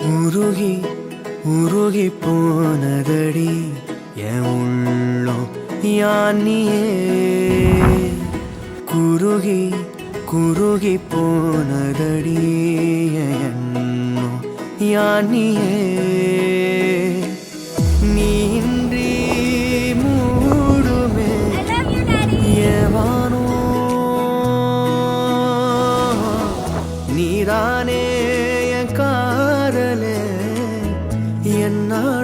உருகி உருகி போனதடி என் உள்ளம் யானியே குருகி குருகி போனதடி என் எண்ணம் யானியே நீன்றி மூடுமே ஏவானோ நீதானே என் காதலே என்னாலும்